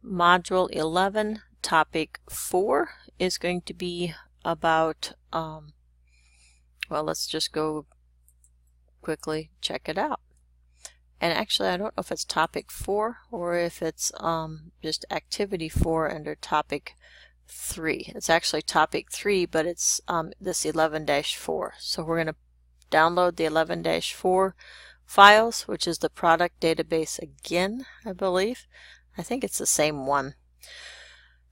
Module 11, Topic 4 is going to be about, well, let's just go quickly check it out. And actually, I don't know if it's Topic 4 or if it's just Activity 4 under Topic 3. It's actually Topic 3, but it's this 11-4. So we're going to download the 11-4 files, which is the product database again, I believe. I think it's the same one.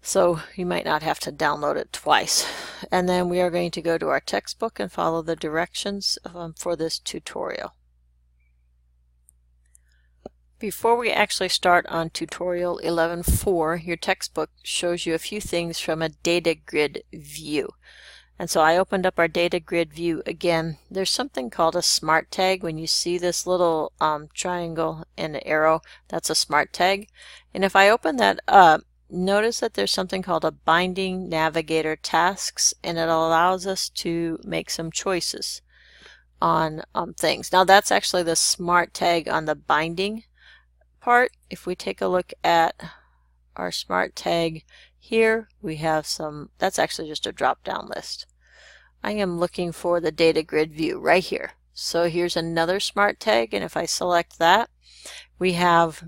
So you might not have to download it twice. And then we are going to go to our textbook and follow the directions for this tutorial. Before we actually start on tutorial 11.4, your textbook shows you a few things from a data grid view. And so I opened up our data grid view again. There's something called a smart tag. When you see this little triangle and an arrow, that's a smart tag. And if I open that up, notice that there's something called a binding navigator tasks, and it allows us to make some choices on things. Now that's actually the smart tag on the binding part. If we take a look at our smart tag here, we have some, that's actually just a drop-down list. I am looking for the data grid view right here. So here's another smart tag, and if I select that, we have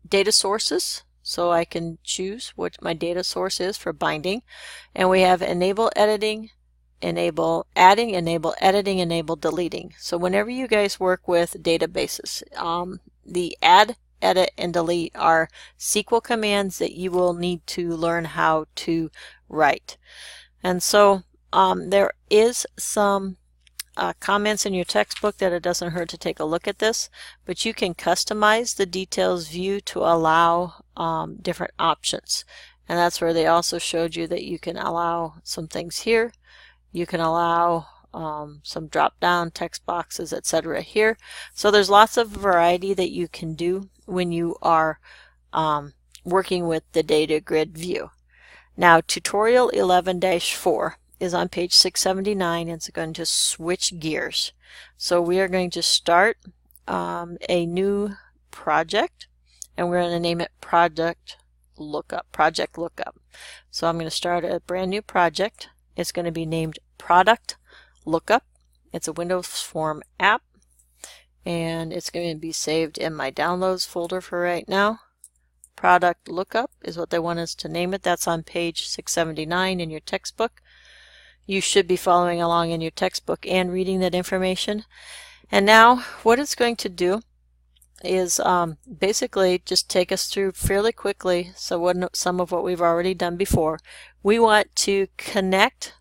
data sources, so I can choose what my data source is for binding. And we have enable editing, enable adding, enable editing, enable deleting. So whenever you guys work with databases, the add, edit, and delete are SQL commands that you will need to learn how to write. And so there is some comments in your textbook that it doesn't hurt to take a look at this, but you can customize the details view to allow different options. And that's where they also showed you that you can allow some things here. You can allow some drop-down text boxes, etc. here. So there's lots of variety that you can do when you are working with the data grid view. Now tutorial 11-4 is on page 679, and it's going to switch gears. So we are going to start a new project, and we're going to name it Project LookUp. So I'm going to start a brand new project. It's going to be named Product LookUp. It's a Windows Form app, and it's going to be saved in my downloads folder for right now. Product LookUp is what they want us to name it. That's on page 679 in your textbook. You should be following along in your textbook and reading that information. And now what it's going to do is basically just take us through fairly quickly some of what we've already done before. We want to connect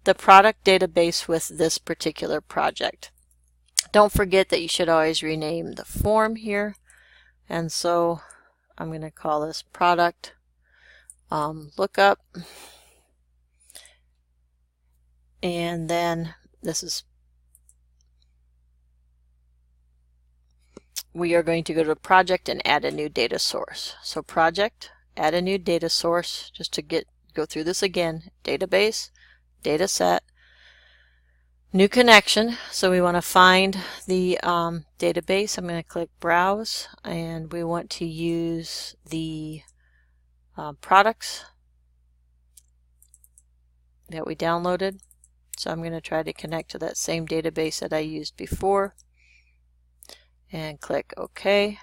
the product database with this particular project. Don't forget that you should always rename the form here. And so I'm going to call this Product LookUp. And then we are going to go to project and add a new data source. So project, add a new data source, just to go through this again. Database, data set, new connection. So we want to find the database. I'm going to click browse, and we want to use the products that we downloaded. So I'm going to try to connect to that same database that I used before, and click OK.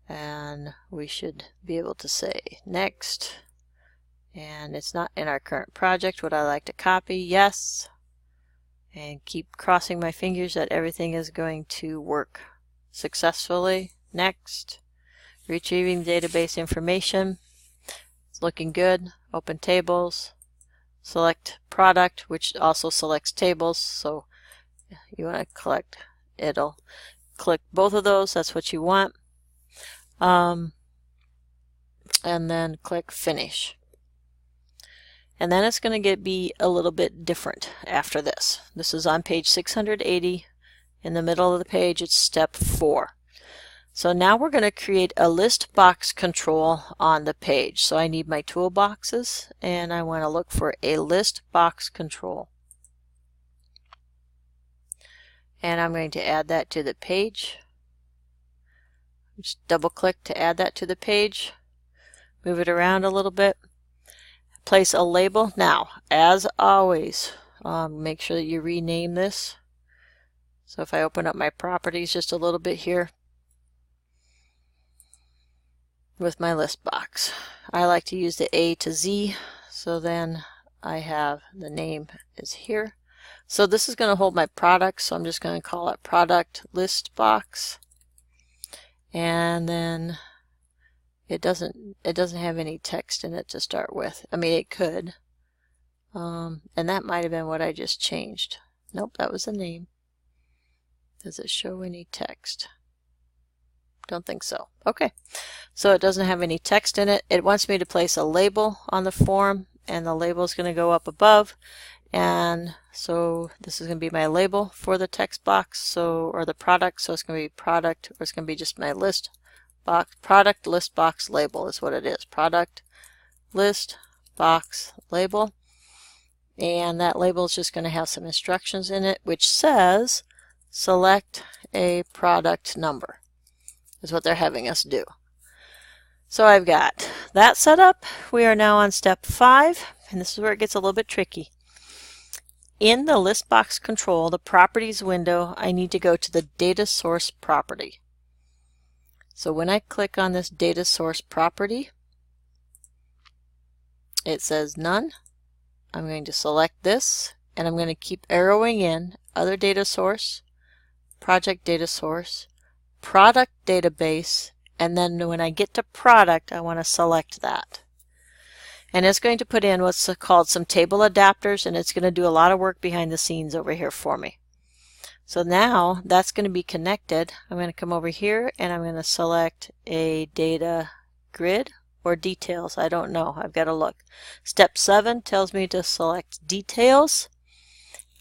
And we should be able to say next. And it's not in our current project. Would I like to copy? Yes. And keep crossing my fingers that everything is going to work successfully. Next. Retrieving database information. It's looking good. Open tables. Select product, which also selects tables. So you want to it'll click both of those. That's what you want. And then click finish. And then it's going to be a little bit different after this. This is on page 680. In the middle of the page, it's step 4. So now we're going to create a list box control on the page. So I need my toolboxes, and I want to look for a list box control. And I'm going to add that to the page. Just double click to add that to the page. Move it around a little bit. Place a label. Now, as always, make sure that you rename this. So if I open up my properties just a little bit here with my list box, I like to use the A to Z, so then I have the name is here. So this is going to hold my product, so I'm just going to call it product list box. And then it doesn't have any text in it to start with. I mean, it could. And that might have been what I just changed. Nope, that was the name. Does it show any text? Don't think so. Okay, so it doesn't have any text in it. It wants me to place a label on the form, and the label is going to go up above. And so this is going to be my label for the text box, or the product. So it's going to be product, or it's going to be just my list box. Product list box label is what it is. Product list box label. And that label is just going to have some instructions in it, which says select a product number is what they're having us do. So I've got that set up. We are now on step 5, and this is where it gets a little bit tricky. In the list box control, the properties window, I need to go to the data source property. So when I click on this data source property, it says none. I'm going to select this, and I'm going to keep arrowing in other data source, project data source, product database, and then when I get to product, I want to select that. And it's going to put in what's called some table adapters, and it's going to do a lot of work behind the scenes over here for me. So now that's going to be connected. I'm going to come over here and I'm going to select a data grid or details. I don't know. I've got to look. Step 7 tells me to select details.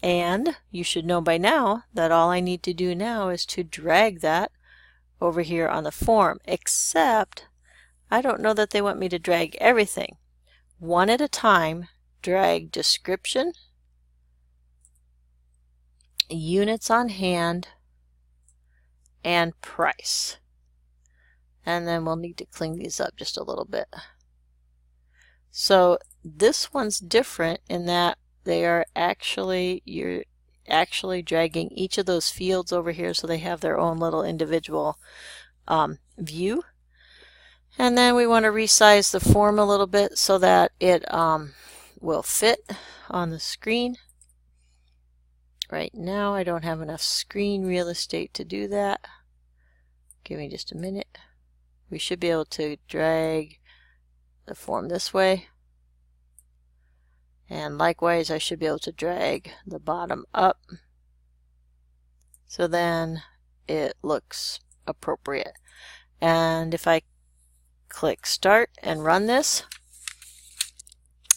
And you should know by now that all I need to do now is to drag that over here on the form, except I don't know that they want me to drag everything. One at a time, drag description, units on hand, and price. And then we'll need to clean these up just a little bit. So this one's different in that you're actually dragging each of those fields over here so they have their own little individual view. And then we want to resize the form a little bit so that it will fit on the screen. Right now I don't have enough screen real estate to do that. Give me just a minute. We should be able to drag the form this way. And likewise, I should be able to drag the bottom up. So then it looks appropriate. And if I click Start and run this,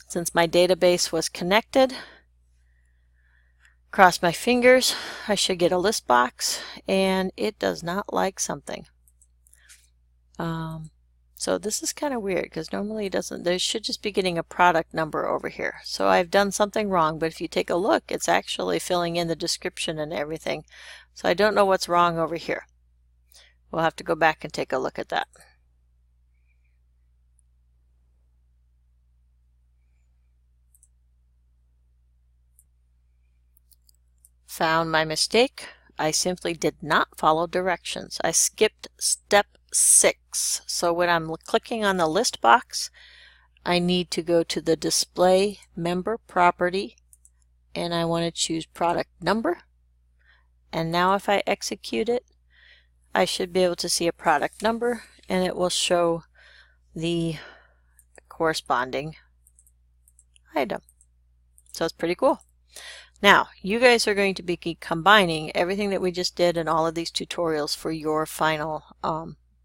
since my database was connected, cross my fingers, I should get a list box, and it does not like something. So this is kind of weird because normally it doesn't. They should just be getting a product number over here. So I've done something wrong, but if you take a look, it's actually filling in the description and everything. So I don't know what's wrong over here. We'll have to go back and take a look at that. Found my mistake. I simply did not follow directions. I skipped step 6. So when I'm clicking on the list box, I need to go to the display member property, and I want to choose product number. And now if I execute it, I should be able to see a product number, and it will show the corresponding item. So it's pretty cool. Now, you guys are going to be combining everything that we just did in all of these tutorials for your final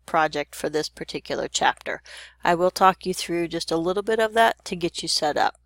project for this particular chapter. I will talk you through just a little bit of that to get you set up.